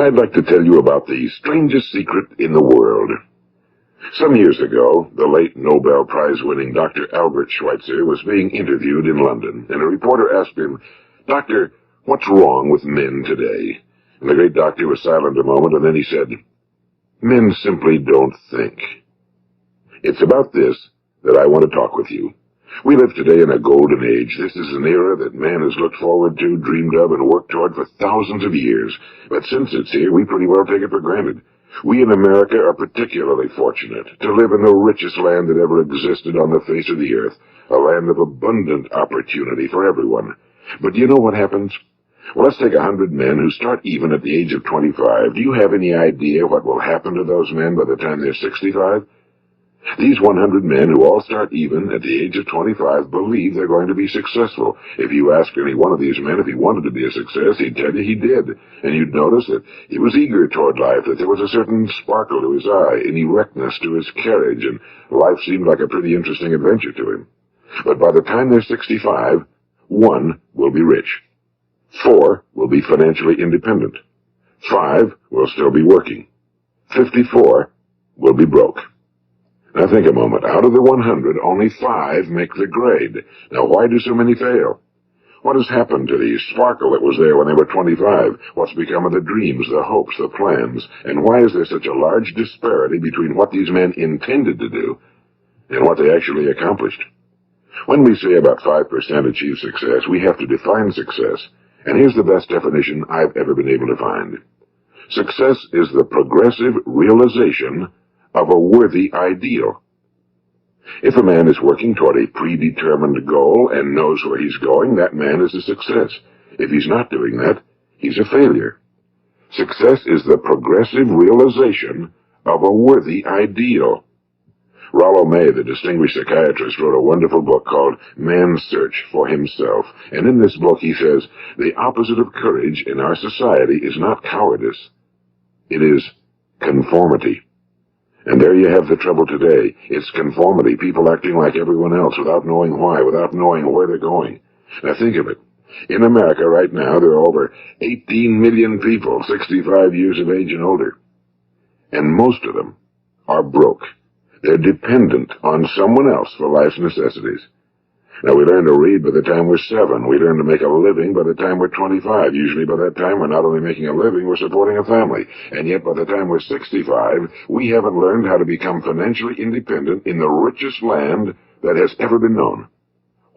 I'd like to tell you about the strangest secret in the world. Some years ago, the late Nobel Prize-winning Dr. Albert Schweitzer was being interviewed in London, and a reporter asked him, "Doctor, what's wrong with men today?" And the great doctor was silent a moment, and then he said, "Men simply don't think." It's about this that I want to talk with you. We live today in a golden age. This is an era that man has looked forward to, dreamed of, and worked toward for thousands of years. But since it's here, we pretty well take it for granted. We in America are particularly fortunate to live in the richest land that ever existed on the face of the earth, a land of abundant opportunity for everyone. But do you know what happens? Well, let's take 100 men who start even at the age of 25. Do you have any idea what will happen to those men by the time they're 65? These 100 men who all start even at the age of 25 believe they're going to be successful. If you ask any one of these men if he wanted to be a success, he'd tell you he did. And you'd notice that he was eager toward life, that there was a certain sparkle to his eye, an erectness to his carriage, and life seemed like a pretty interesting adventure to him. But by the time they're 65, 1 will be rich. 4 will be financially independent. 5 will still be working. 54 will be broke. Now think a moment. Out of the 100, only 5 make the grade. Now why do so many fail? What has happened to the sparkle that was there when they were 25? What's become of the dreams, the hopes, the plans? And why is there such a large disparity between what these men intended to do and what they actually accomplished? When we say about 5% achieve success, we have to define success. And here's the best definition I've ever been able to find. Success is the progressive realization of a worthy ideal. If a man is working toward a predetermined goal and knows where he's going, that man is a success. If he's not doing that, he's a failure. Success is the progressive realization of a worthy ideal. Rollo May, the distinguished psychiatrist, wrote a wonderful book called Man's Search for Himself. And in this book he says, the opposite of courage in our society is not cowardice. It is conformity. And there you have the trouble today. It's conformity, people acting like everyone else without knowing why, without knowing where they're going. Now think of it. In America right now, there are over 18 million people 65 years of age and older. And most of them are broke. They're dependent on someone else for life's necessities. Now, we learn to read by the time we're 7. We learn to make a living by the time we're 25. Usually by that time, we're not only making a living, we're supporting a family. And yet, by the time we're 65, we haven't learned how to become financially independent in the richest land that has ever been known.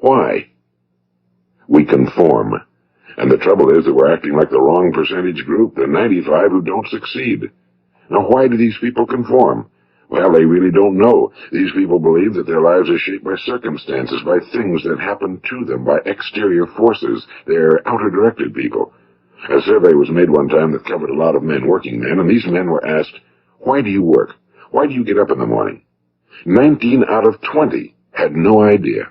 Why? We conform. And the trouble is that we're acting like the wrong percentage group, the 95 who don't succeed. Now, why do these people conform? Well, they really don't know. These people believe that their lives are shaped by circumstances, by things that happen to them, by exterior forces. They're outer-directed people. A survey was made one time that covered a lot of men, working men, and these men were asked, "Why do you work? Why do you get up in the morning?" 19 out of 20 had no idea.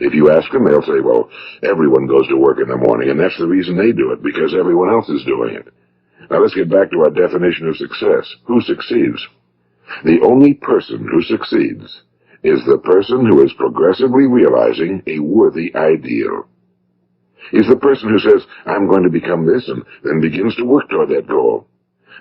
If you ask them, they'll say, well, everyone goes to work in the morning, and that's the reason they do it, because everyone else is doing it. Now let's get back to our definition of success. Who succeeds? The only person who succeeds is the person who is progressively realizing a worthy ideal. He's the person who says, I'm going to become this, and then begins to work toward that goal.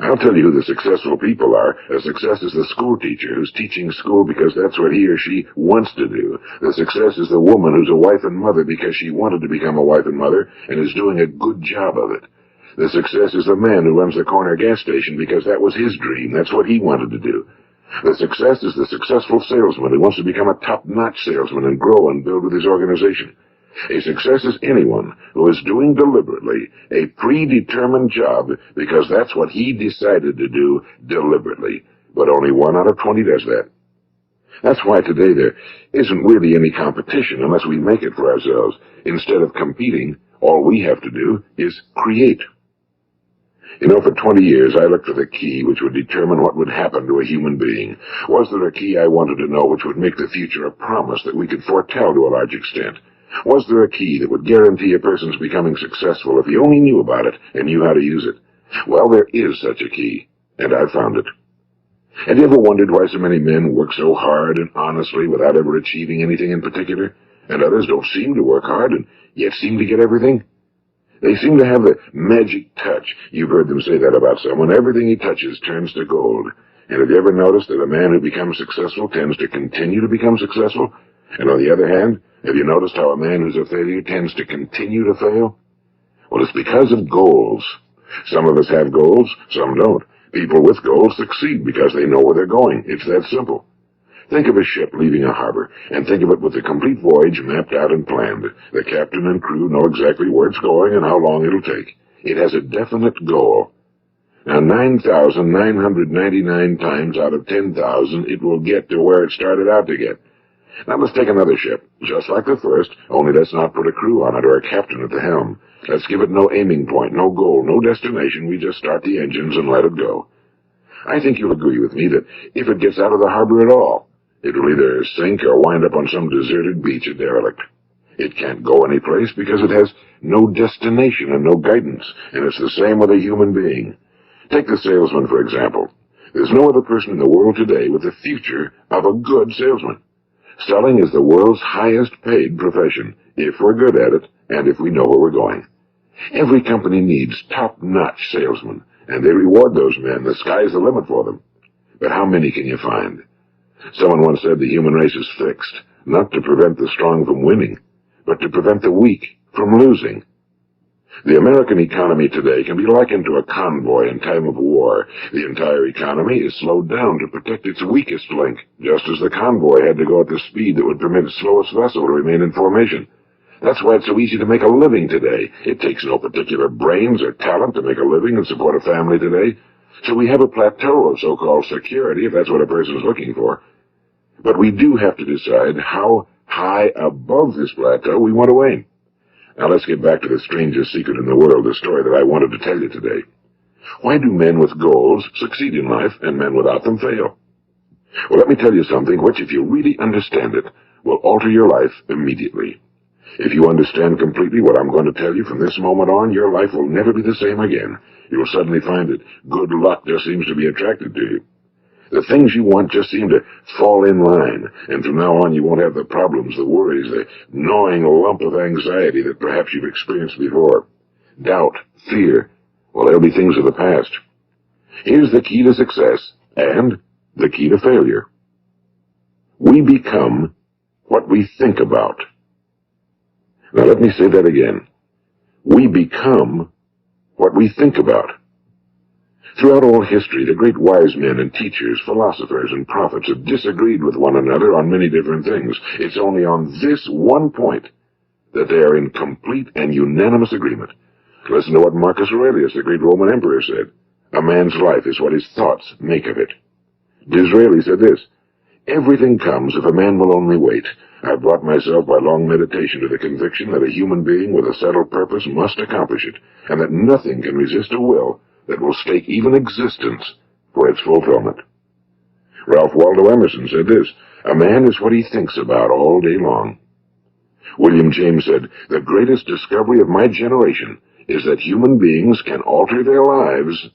I'll tell you who the successful people are. A success is the school teacher who's teaching school because that's what he or she wants to do. The success is the woman who's a wife and mother because she wanted to become a wife and mother and is doing a good job of it. The success is the man who runs the corner gas station because that was his dream. That's what he wanted to do. The success is the successful salesman who wants to become a top-notch salesman and grow and build with his organization. A success is anyone who is doing deliberately a predetermined job because that's what he decided to do deliberately. But only 1 out of 20 does that. That's why today there isn't really any competition unless we make it for ourselves. Instead of competing, all we have to do is create. You know, for 20 years, I looked for the key which would determine what would happen to a human being. Was there a key I wanted to know which would make the future a promise that we could foretell to a large extent? Was there a key that would guarantee a person's becoming successful if he only knew about it and knew how to use it? Well, there is such a key, and I've found it. Have you ever wondered why so many men work so hard and honestly without ever achieving anything in particular, and others don't seem to work hard and yet seem to get everything? They seem to have the magic touch. You've heard them say that about someone. Everything he touches turns to gold. And have you ever noticed that a man who becomes successful tends to continue to become successful? And on the other hand, have you noticed how a man who's a failure tends to continue to fail? Well, it's because of goals. Some of us have goals, some don't. People with goals succeed because they know where they're going. It's that simple. Think of a ship leaving a harbor, and think of it with the complete voyage mapped out and planned. The captain and crew know exactly where it's going and how long it'll take. It has a definite goal. Now, 9,999 times out of 10,000, it will get to where it started out to get. Now, let's take another ship, just like the first, only let's not put a crew on it or a captain at the helm. Let's give it no aiming point, no goal, no destination. We just start the engines and let it go. I think you'll agree with me that if it gets out of the harbor at all, it will either sink or wind up on some deserted beach, a derelict. It can't go anyplace because it has no destination and no guidance, and it's the same with a human being. Take the salesman, for example. There's no other person in the world today with the future of a good salesman. Selling is the world's highest paid profession, if we're good at it, and if we know where we're going. Every company needs top-notch salesmen, and they reward those men. The sky's the limit for them. But how many can you find? Someone once said the human race is fixed, not to prevent the strong from winning, but to prevent the weak from losing. The American economy today can be likened to a convoy in time of war. The entire economy is slowed down to protect its weakest link, just as the convoy had to go at the speed that would permit its slowest vessel to remain in formation. That's why it's so easy to make a living today. It takes no particular brains or talent to make a living and support a family today. So we have a plateau of so-called security, if that's what a person is looking for. But we do have to decide how high above this plateau we want to aim. Now let's get back to the strangest secret in the world, the story that I wanted to tell you today. Why do men with goals succeed in life and men without them fail? Well, let me tell you something which, if you really understand it, will alter your life immediately. If you understand completely what I'm going to tell you from this moment on, your life will never be the same again. You'll suddenly find that good luck just seems to be attracted to you. The things you want just seem to fall in line, and from now on you won't have the problems, the worries, the gnawing lump of anxiety that perhaps you've experienced before. Doubt, fear, well, they'll be things of the past. Here's the key to success, and the key to failure. We become what we think about. Now let me say that again. We become what we think about. Throughout all history, the great wise men and teachers, philosophers and prophets have disagreed with one another on many different things. It's only on this one point that they are in complete and unanimous agreement. Listen to what Marcus Aurelius, the great Roman emperor, said. A man's life is what his thoughts make of it. Disraeli said this, everything comes if a man will only wait. I've brought myself by long meditation to the conviction that a human being with a settled purpose must accomplish it, and that nothing can resist a will that will stake even existence for its fulfillment. Ralph Waldo Emerson said this, a man is what he thinks about all day long. William James said, the greatest discovery of my generation is that human beings can alter their lives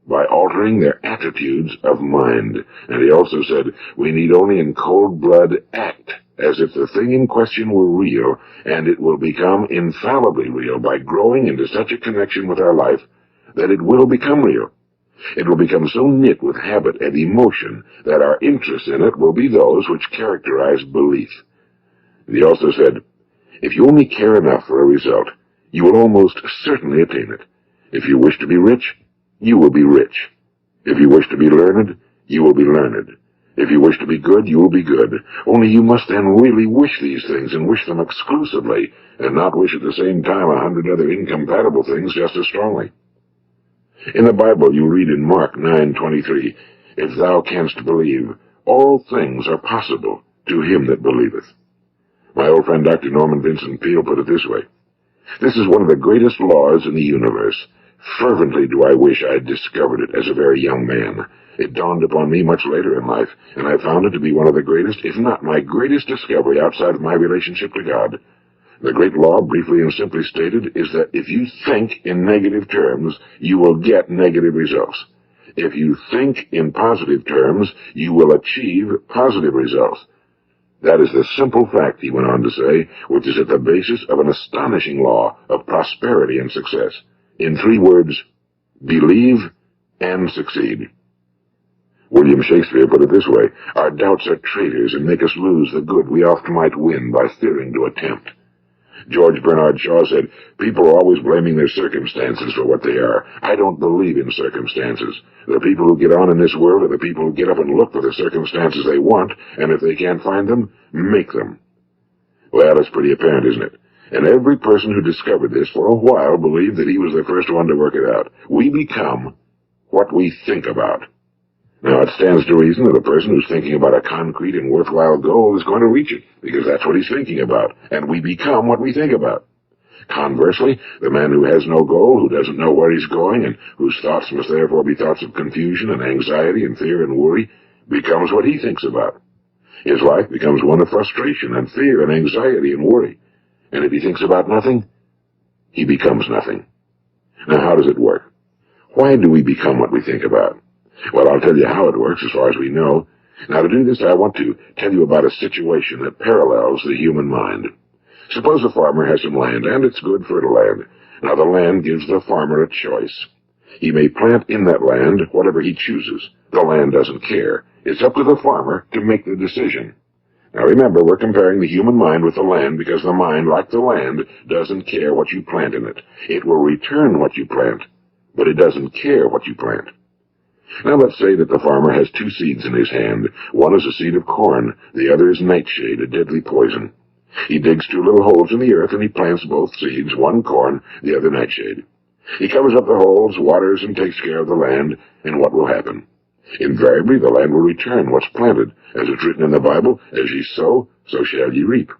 by altering their attitudes of mind. And he also said, we need only in cold blood act as if the thing in question were real, and it will become infallibly real by growing into such a connection with our life that it will become real. It will become so knit with habit and emotion that our interest in it will be those which characterize belief. And he also said, if you only care enough for a result, you will almost certainly attain it. If you wish to be rich, you will be rich. If you wish to be learned, you will be learned. If you wish to be good, you will be good. Only you must then really wish these things and wish them exclusively, and not wish at the same time 100 other incompatible things just as strongly. In the Bible you read in Mark 9:23, if thou canst believe, all things are possible to him that believeth. My old friend Dr. Norman Vincent Peale put it this way, this is one of the greatest laws in the universe. Fervently do I wish I had discovered it as a very young man. It dawned upon me much later in life, and I found it to be one of the greatest, if not my greatest discovery outside of my relationship to God. The great law, briefly and simply stated, is that if you think in negative terms, you will get negative results. If you think in positive terms, you will achieve positive results. That is the simple fact, he went on to say, which is at the basis of an astonishing law of prosperity and success. In 3 words, believe and succeed. William Shakespeare put it this way: our doubts are traitors and make us lose the good we oft might win by fearing to attempt. George Bernard Shaw said, people are always blaming their circumstances for what they are. I don't believe in circumstances. The people who get on in this world are the people who get up and look for the circumstances they want, and if they can't find them, make them. Well, it's pretty apparent, isn't it? And every person who discovered this for a while believed that he was the first one to work it out. We become what we think about. Now, it stands to reason that a person who's thinking about a concrete and worthwhile goal is going to reach it, because that's what he's thinking about, and we become what we think about. Conversely, the man who has no goal, who doesn't know where he's going, and whose thoughts must therefore be thoughts of confusion and anxiety and fear and worry, becomes what he thinks about. His life becomes one of frustration and fear and anxiety and worry. And if he thinks about nothing, he becomes nothing. Now, how does it work? Why do we become what we think about? Well, I'll tell you how it works as far as we know. Now, to do this, I want to tell you about a situation that parallels the human mind. Suppose a farmer has some land, and it's good fertile land. Now, the land gives the farmer a choice. He may plant in that land whatever he chooses. The land doesn't care. It's up to the farmer to make the decision. Now, remember, we're comparing the human mind with the land because the mind, like the land, doesn't care what you plant in it. It will return what you plant, but it doesn't care what you plant. Now, let's say that the farmer has 2 seeds in his hand. One is a seed of corn. The other is nightshade, a deadly poison. He digs 2 little holes in the earth, and he plants both seeds, one corn, the other nightshade. He covers up the holes, waters, and takes care of the land, and what will happen? Invariably, the land will return what's planted. As it's written in the Bible, as ye sow, so shall ye reap.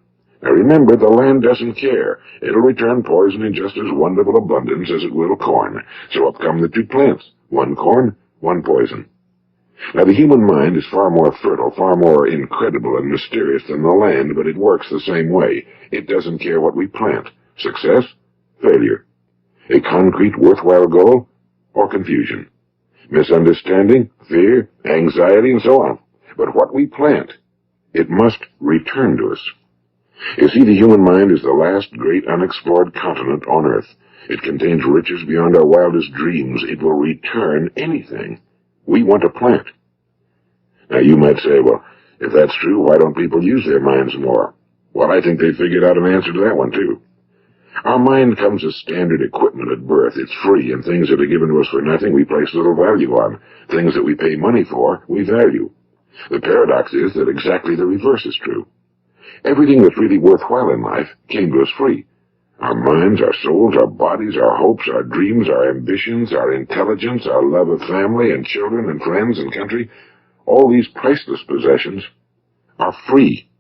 Now remember, the land doesn't care. It'll return poison in just as wonderful abundance as it will corn. So up come the 2 plants, one corn, one poison. Now, the human mind is far more fertile, far more incredible and mysterious than the land, but it works the same way. It doesn't care what we plant. Success, failure. A concrete, worthwhile goal, or confusion. Misunderstanding, fear, anxiety, and so on. But what we plant, it must return to us. You see, the human mind is the last great unexplored continent on Earth. It contains riches beyond our wildest dreams. It will return anything we want to plant. Now, you might say, well, if that's true, why don't people use their minds more? Well, I think they figured out an answer to that one, too. Our mind comes as standard equipment at birth. It's free, and things that are given to us for nothing we place little value on. Things that we pay money for, we value. The paradox is that exactly the reverse is true. Everything that's really worthwhile in life came to us free. Our minds, our souls, our bodies, our hopes, our dreams, our ambitions, our intelligence, our love of family and children and friends and country, all these priceless possessions are free.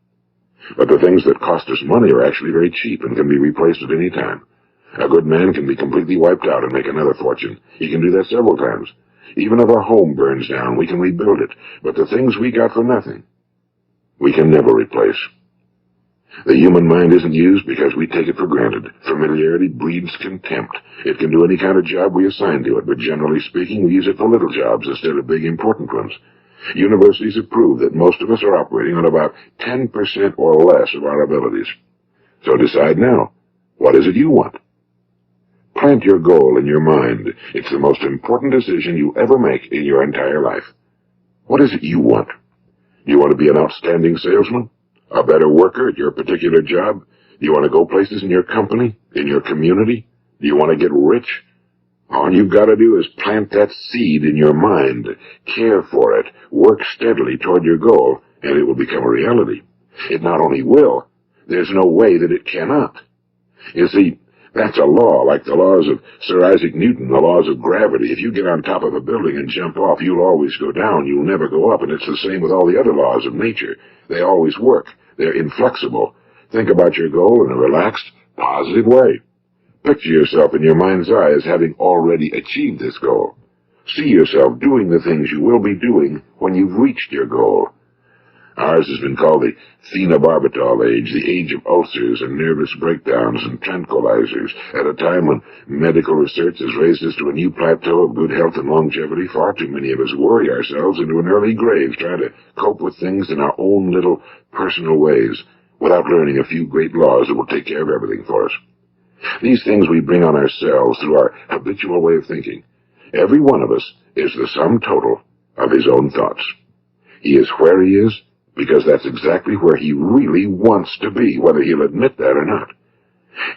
But the things that cost us money are actually very cheap and can be replaced at any time. A good man can be completely wiped out and make another fortune. He can do that several times. Even if our home burns down, we can rebuild it. But the things we got for nothing, we can never replace. The human mind isn't used because we take it for granted. Familiarity breeds contempt. It can do any kind of job we assign to it, but generally speaking, we use it for little jobs instead of big, important ones. Universities have proved that most of us are operating on about 10% or less of our abilities. So decide now, what is it you want? Plant your goal in your mind. It's the most important decision you'll ever make in your entire life. What is it you want? Do you want to be an outstanding salesman? A better worker at your particular job? Do you want to go places in your company, in your community? Do you want to get rich? All you've got to do is plant that seed in your mind, care for it, work steadily toward your goal, and it will become a reality. It not only will, there's no way that it cannot. You see, that's a law, like the laws of Sir Isaac Newton, the laws of gravity. If you get on top of a building and jump off, you'll always go down. You'll never go up, and it's the same with all the other laws of nature. They always work. They're inflexible. Think about your goal in a relaxed, positive way. Picture yourself in your mind's eye as having already achieved this goal. See yourself doing the things you will be doing when you've reached your goal. Ours has been called the phenobarbital age, the age of ulcers and nervous breakdowns and tranquilizers, at a time when medical research has raised us to a new plateau of good health and longevity. Far too many of us worry ourselves into an early grave, trying to cope with things in our own little personal ways, without learning a few great laws that will take care of everything for us. These things we bring on ourselves through our habitual way of thinking. Every one of us is the sum total of his own thoughts. He is where he is because that's exactly where he really wants to be, whether he'll admit that or not.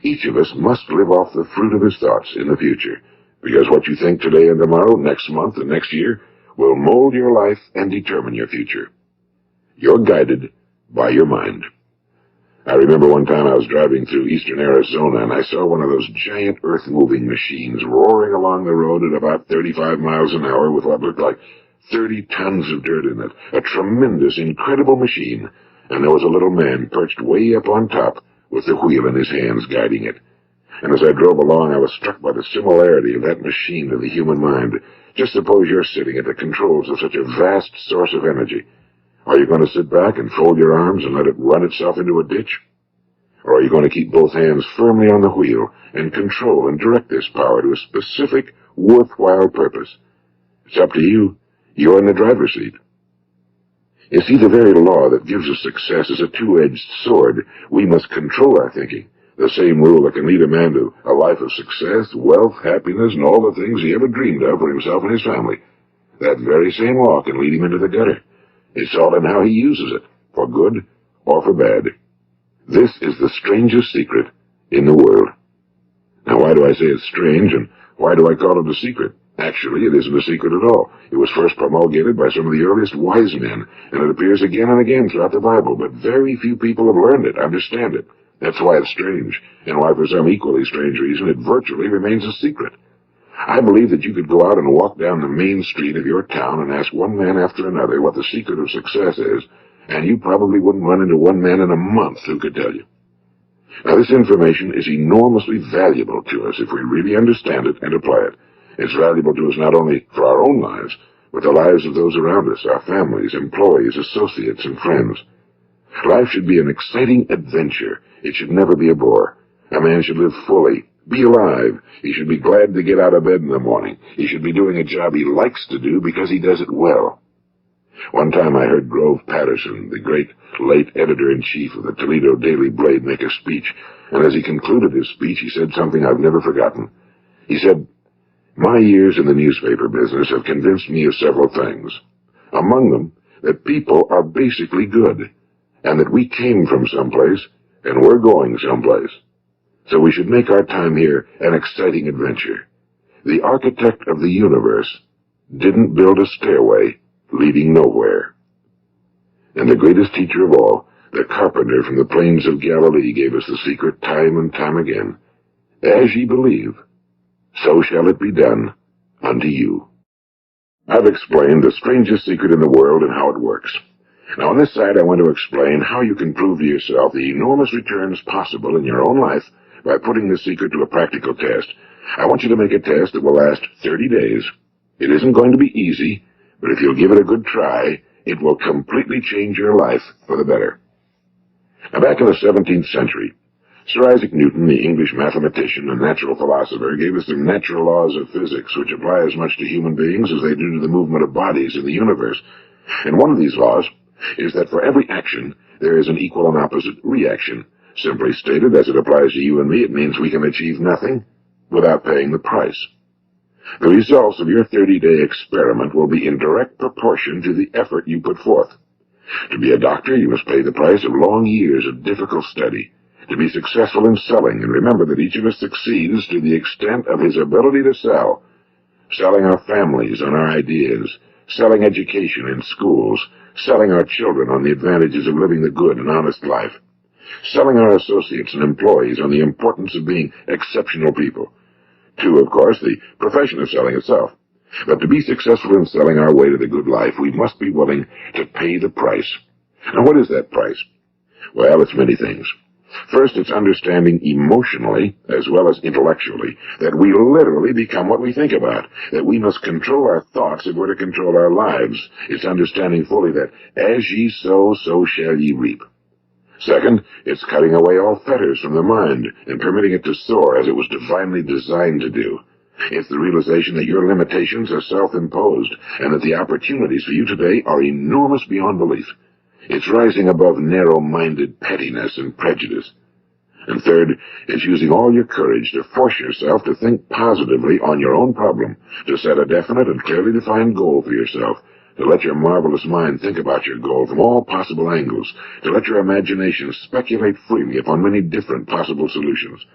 Each of us must live off the fruit of his thoughts in the future, because what you think today and tomorrow, next month and next year, will mold your life and determine your future. You're guided by your mind. I remember one time I was driving through eastern Arizona, and I saw one of those giant earth-moving machines roaring along the road at about 35 miles an hour with what looked like 30 tons of dirt in it. A tremendous, incredible machine, and there was a little man perched way up on top with the wheel in his hands guiding it. And as I drove along, I was struck by the similarity of that machine to the human mind. Just suppose you're sitting at the controls of such a vast source of energy. Are you going to sit back and fold your arms and let it run itself into a ditch? Or are you going to keep both hands firmly on the wheel and control and direct this power to a specific, worthwhile purpose? It's up to you. You're in the driver's seat. You see, the very law that gives us success is a two-edged sword. We must control our thinking. The same rule that can lead a man to a life of success, wealth, happiness, and all the things he ever dreamed of for himself and his family. That very same law can lead him into the gutter. It's all in how he uses it, for good or for bad. This is the strangest secret in the world. Now, why do I say it's strange, and why do I call it a secret? Actually, it isn't a secret at all. It was first promulgated by some of the earliest wise men, and it appears again and again throughout the Bible, but very few people have learned it, understand it. That's why it's strange, and why for some equally strange reason it virtually remains a secret. I believe that you could go out and walk down the main street of your town and ask one man after another what the secret of success is, and you probably wouldn't run into one man in a month who could tell you. Now, this information is enormously valuable to us if we really understand it and apply it. It's valuable to us not only for our own lives, but the lives of those around us, our families, employees, associates, and friends. Life should be an exciting adventure. It should never be a bore. A man should live fully, be alive. He should be glad to get out of bed in the morning. He should be doing a job he likes to do because he does it well. One time I heard Grove Patterson, the great late editor-in-chief of the Toledo Daily Blade, make a speech, and as he concluded his speech, he said something I've never forgotten. He said, "My years in the newspaper business have convinced me of several things. Among them, that people are basically good, and that we came from someplace, and we're going someplace. So we should make our time here an exciting adventure. The architect of the universe didn't build a stairway leading nowhere." And the greatest teacher of all, the carpenter from the plains of Galilee, gave us the secret time and time again. As ye believe, so shall it be done unto you. I've explained the strangest secret in the world and how it works. Now, on this side, I want to explain how you can prove to yourself the enormous returns possible in your own life by putting the secret to a practical test. I want you to make a test that will last 30 days. It isn't going to be easy, but if you'll give it a good try, it will completely change your life for the better. Now, back in the 17th century, Sir Isaac Newton, the English mathematician and natural philosopher, gave us the natural laws of physics, which apply as much to human beings as they do to the movement of bodies in the universe. And one of these laws is that for every action, there is an equal and opposite reaction. Simply stated, as it applies to you and me, it means we can achieve nothing without paying the price. The results of your 30-day experiment will be in direct proportion to the effort you put forth. To be a doctor, you must pay the price of long years of difficult study. To be successful in selling, and remember that each of us succeeds to the extent of his ability to sell. Selling our families on our ideas, selling education in schools, selling our children on the advantages of living the good and honest life, selling our associates and employees on the importance of being exceptional people. To, of course, the profession of selling itself. But to be successful in selling our way to the good life, we must be willing to pay the price. Now, what is that price? Well, it's many things. First, it's understanding emotionally, as well as intellectually, that we literally become what we think about, that we must control our thoughts if we're to control our lives. It's understanding fully that as ye sow, so shall ye reap. Second, it's cutting away all fetters from the mind and permitting it to soar as it was divinely designed to do. It's the realization that your limitations are self-imposed and that the opportunities for you today are enormous beyond belief. It's rising above narrow-minded pettiness and prejudice. And third, it's using all your courage to force yourself to think positively on your own problem, to set a definite and clearly defined goal for yourself, to let your marvelous mind think about your goal from all possible angles, to let your imagination speculate freely upon many different possible solutions,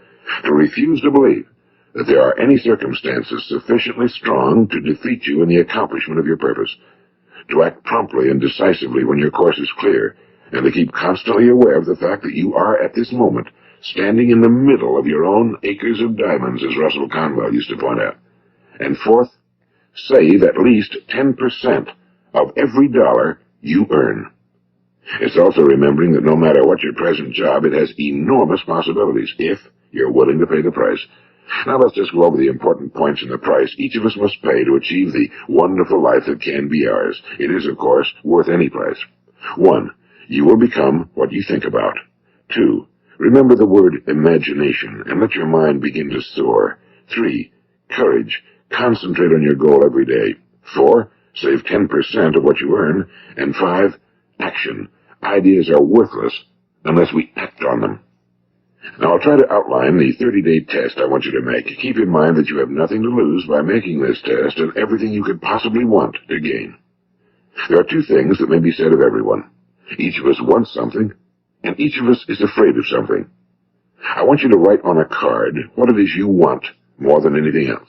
to refuse to believe that there are any circumstances sufficiently strong to defeat you in the accomplishment of your purpose, to act promptly and decisively when your course is clear, and to keep constantly aware of the fact that you are at this moment standing in the middle of your own acres of diamonds, as Russell Conwell used to point out. And fourth, save at least 10% of every dollar you earn. It's also remembering that no matter what your present job, it has enormous possibilities if you're willing to pay the price. Now let's just go over the important points in the price each of us must pay to achieve the wonderful life that can be ours. It is, of course, worth any price. 1. You will become what you think about. 2. Remember the word imagination and let your mind begin to soar. 3. Courage. Concentrate on your goal every day. 4. Save 10% of what you earn. And 5. Action. Ideas are worthless unless we act on them. Now I'll try to outline the 30-day test I want you to make. Keep in mind that you have nothing to lose by making this test and everything you could possibly want to gain. There are two things that may be said of everyone. Each of us wants something, and each of us is afraid of something. I want you to write on a card what it is you want more than anything else.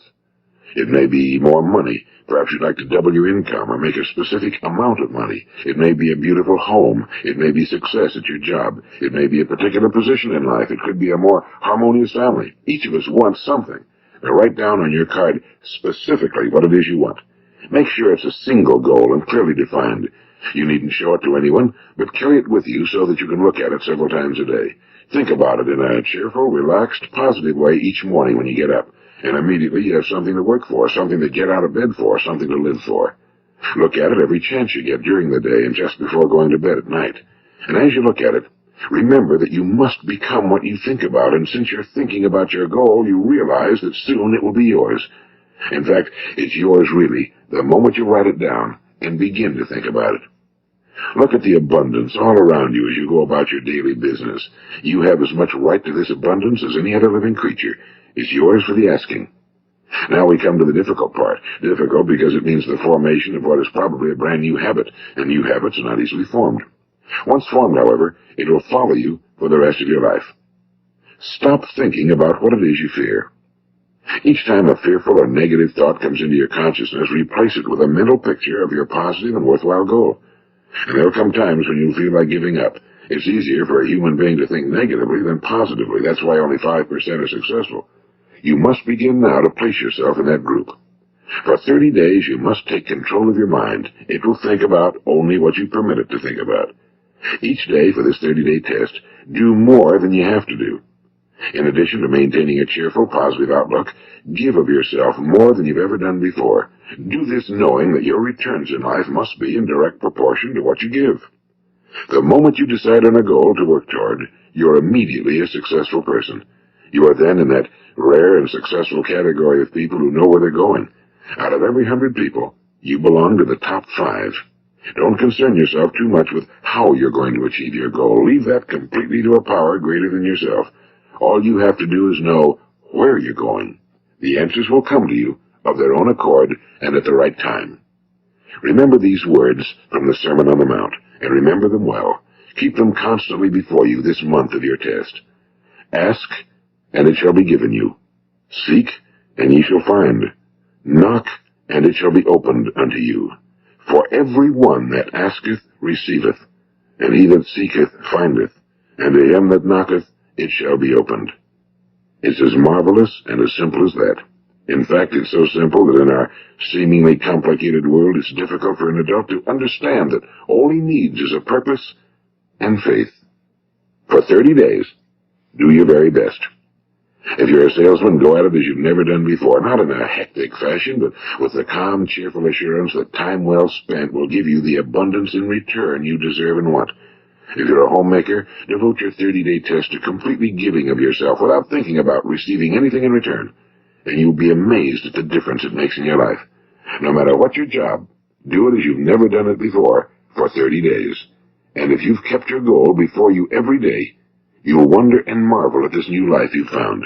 It may be more money. Perhaps you'd like to double your income or make a specific amount of money. It may be a beautiful home. It may be success at your job. It may be a particular position in life. It could be a more harmonious family. Each of us wants something. Now write down on your card specifically what it is you want. Make sure it's a single goal and clearly defined. You needn't show it to anyone, but carry it with you so that you can look at it several times a day. Think about it in a cheerful, relaxed, positive way each morning when you get up. And immediately you have something to work for, something to get out of bed for, something to live for. Look at it every chance you get during the day and just before going to bed at night. And as you look at it, remember that you must become what you think about, and since you're thinking about your goal, you realize that soon it will be yours. In fact, it's yours really, the moment you write it down and begin to think about it. Look at the abundance all around you as you go about your daily business. You have as much right to this abundance as any other living creature. It's yours for the asking. Now we come to the difficult part. Difficult because it means the formation of what is probably a brand new habit, and new habits are not easily formed. Once formed, however, it will follow you for the rest of your life. Stop thinking about what it is you fear. Each time a fearful or negative thought comes into your consciousness, replace it with a mental picture of your positive and worthwhile goal. And there will come times when you'll feel like giving up. It's easier for a human being to think negatively than positively. That's why only 5% are successful. You must begin now to place yourself in that group. For 30 days, you must take control of your mind. It will think about only what you permit it to think about. Each day for this 30-day test, do more than you have to do. In addition to maintaining a cheerful, positive outlook, give of yourself more than you've ever done before. Do this knowing that your returns in life must be in direct proportion to what you give. The moment you decide on a goal to work toward, you're immediately a successful person. You are then in that rare and successful category of people who know where they're going. Out of every 100 people, you belong to the top 5. Don't concern yourself too much with how you're going to achieve your goal. Leave that completely to a power greater than yourself. All you have to do is know where you're going. The answers will come to you of their own accord and at the right time. Remember these words from the Sermon on the Mount, and remember them well. Keep them constantly before you this month of your test. Ask, and it shall be given you. Seek, and ye shall find. Knock, and it shall be opened unto you. For every one that asketh receiveth, and he that seeketh findeth, and to him that knocketh it shall be opened. It's as marvelous and as simple as that. In fact, it's so simple that in our seemingly complicated world, it's difficult for an adult to understand that all he needs is a purpose and faith. For 30 days, Do your very best. If you're a salesman, go at it as you've never done before, not in a hectic fashion, but with the calm, cheerful assurance that time well spent will give you the abundance in return you deserve and want. If you're a homemaker, devote your 30-day test to completely giving of yourself without thinking about receiving anything in return, and you'll be amazed at the difference it makes in your life. No matter what your job, do it as you've never done it before for 30 days. And if you've kept your goal before you every day, you'll wonder and marvel at this new life you've found.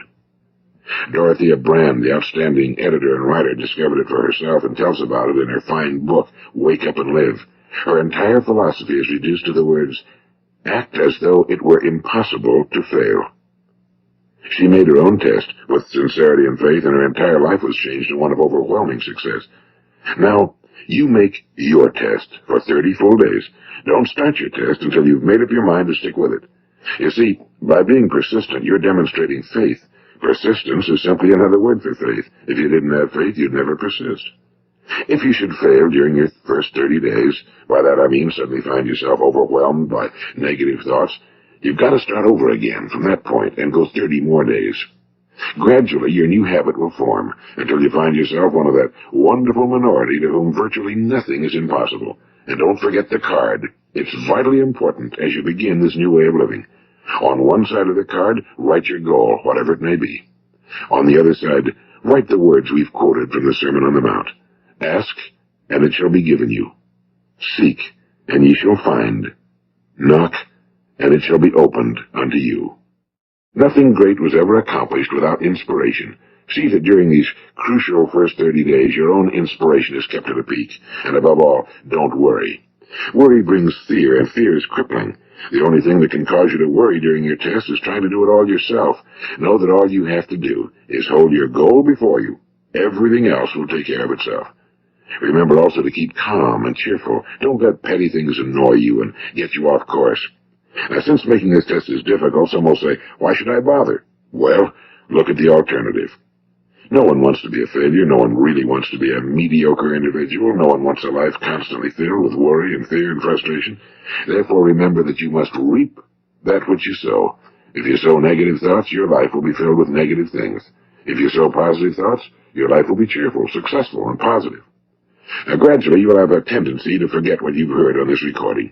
Dorothea Brand, the outstanding editor and writer, discovered it for herself and tells about it in her fine book, Wake Up and Live. Her entire philosophy is reduced to the words, act as though it were impossible to fail. She made her own test with sincerity and faith, and her entire life was changed to one of overwhelming success. Now, you make your test for 30 full days. Don't start your test until you've made up your mind to stick with it. You see, by being persistent, you're demonstrating faith. Persistence is simply another word for faith. If you didn't have faith, you'd never persist. If you should fail during your first 30 days, by that I mean suddenly find yourself overwhelmed by negative thoughts, you've got to start over again from that point and go 30 more days. Gradually, your new habit will form until you find yourself one of that wonderful minority to whom virtually nothing is impossible. And don't forget the card. It's vitally important as you begin this new way of living. On one side of the card, write your goal, whatever it may be. On the other side, write the words we've quoted from the Sermon on the Mount. Ask, and it shall be given you. Seek, and ye shall find. Knock, and it shall be opened unto you. Nothing great was ever accomplished without inspiration. See that during these crucial first 30 days, your own inspiration is kept at a peak. And above all, don't worry. Worry brings fear, and fear is crippling. The only thing that can cause you to worry during your test is trying to do it all yourself. Know that all you have to do is hold your goal before you. Everything else will take care of itself. Remember also to keep calm and cheerful. Don't let petty things annoy you and get you off course. Now, since making this test is difficult, some will say, why should I bother? Well, look at the alternative. No one wants to be a failure. No one really wants to be a mediocre individual. No one wants a life constantly filled with worry and fear and frustration. Therefore, remember that you must reap that which you sow. If you sow negative thoughts, your life will be filled with negative things. If you sow positive thoughts, your life will be cheerful, successful, and positive. Now, gradually, you will have a tendency to forget what you've heard on this recording.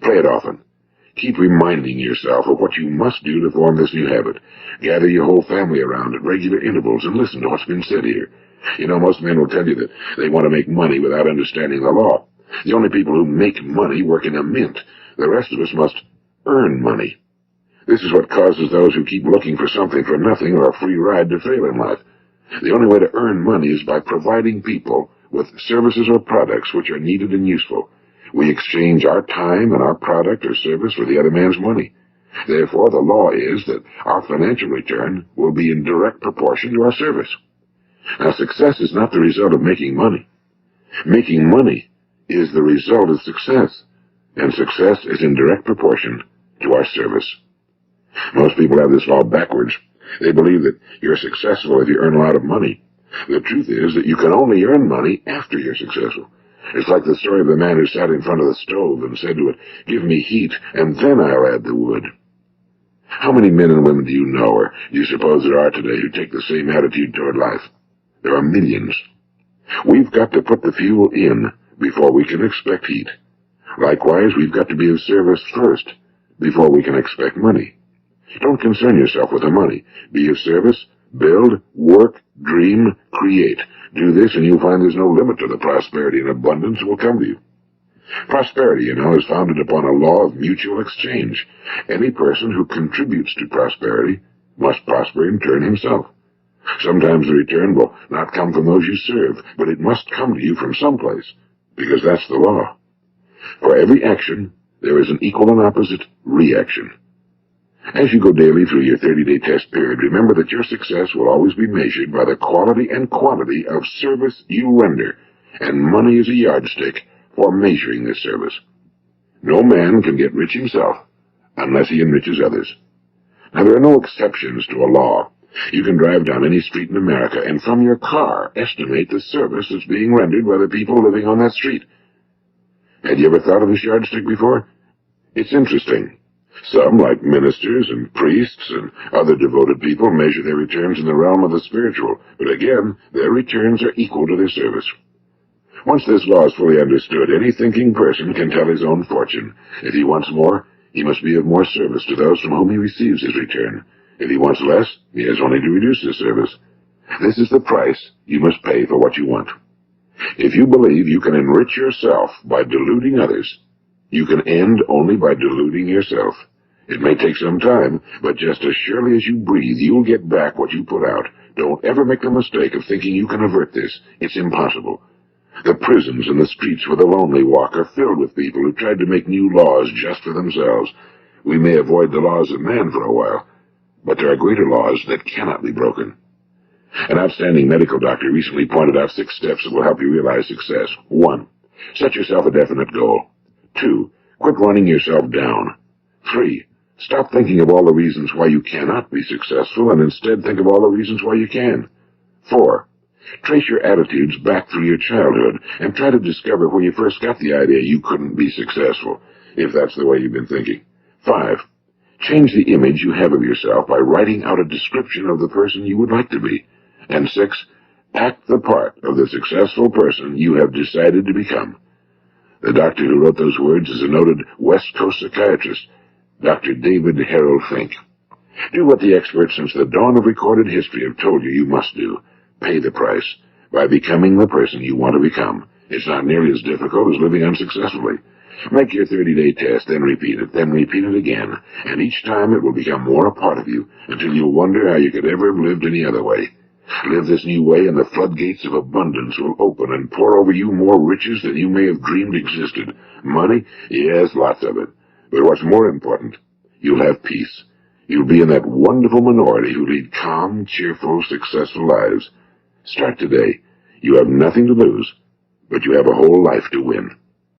Play it often. Keep reminding yourself of what you must do to form this new habit. Gather your whole family around at regular intervals and listen to what's been said here. You know, most men will tell you that they want to make money without understanding the law. The only people who make money work in a mint. The rest of us must earn money. This is what causes those who keep looking for something for nothing or a free ride to fail in life. The only way to earn money is by providing people with services or products which are needed and useful. We exchange our time and our product or service for the other man's money. Therefore, the law is that our financial return will be in direct proportion to our service. Now, success is not the result of making money. Making money is the result of success, and success is in direct proportion to our service. Most people have this law backwards. They believe that you're successful if you earn a lot of money. The truth is that you can only earn money after you're successful. It's like the story of the man who sat in front of the stove and said to it, give me heat, and then I'll add the wood. How many men and women do you know, or do you suppose there are today, who take the same attitude toward life? There are millions. We've got to put the fuel in before we can expect heat. Likewise, we've got to be of service first before we can expect money. Don't concern yourself with the money. Be of service, build, work, dream, create. Do this and you'll find there's no limit to the prosperity and abundance that will come to you. Prosperity, you know, is founded upon a law of mutual exchange. Any person who contributes to prosperity must prosper in turn himself. Sometimes the return will not come from those you serve, but it must come to you from someplace, because that's the law. For every action, there is an equal and opposite reaction. As you go daily through your 30-day test period, remember that your success will always be measured by the quality and quantity of service you render, and money is a yardstick for measuring this service. No man can get rich himself unless he enriches others. Now, there are no exceptions to a law. You can drive down any street in America and from your car estimate the service that's being rendered by the people living on that street. Had you ever thought of this yardstick before? It's interesting. Some, like ministers and priests and other devoted people, measure their returns in the realm of the spiritual, but again, their returns are equal to their service. Once this law is fully understood, any thinking person can tell his own fortune. If he wants more, he must be of more service to those from whom he receives his return. If he wants less, he has only to reduce his service. This is the price you must pay for what you want. If you believe you can enrich yourself by deluding others, you can end only by deluding yourself. It may take some time, but just as surely as you breathe, you'll get back what you put out. Don't ever make the mistake of thinking you can avert this. It's impossible. The prisons and the streets where the lonely walk are filled with people who tried to make new laws just for themselves. We may avoid the laws of man for a while, but there are greater laws that cannot be broken. An outstanding medical doctor recently pointed out 6 steps that will help you realize success. 1. Set yourself a definite goal. 2. Quit running yourself down. 3. Stop thinking of all the reasons why you cannot be successful and instead think of all the reasons why you can. 4. Trace your attitudes back through your childhood and try to discover where you first got the idea you couldn't be successful, if that's the way you've been thinking. 5. Change the image you have of yourself by writing out a description of the person you would like to be. And 6. Act the part of the successful person you have decided to become. The doctor who wrote those words is a noted West Coast psychiatrist, Dr. David Harold Fink. Do what the experts since the dawn of recorded history have told you must do. Pay the price by becoming the person you want to become. It's not nearly as difficult as living unsuccessfully. Make your 30-day test, then repeat it again, and each time it will become more a part of you until you'll wonder how you could ever have lived any other way. Live this new way and the floodgates of abundance will open and pour over you more riches than you may have dreamed existed. Money? Yes, lots of it. But what's more important, you'll have peace. You'll be in that wonderful minority who lead calm, cheerful, successful lives. Start today. You have nothing to lose, but you have a whole life to win.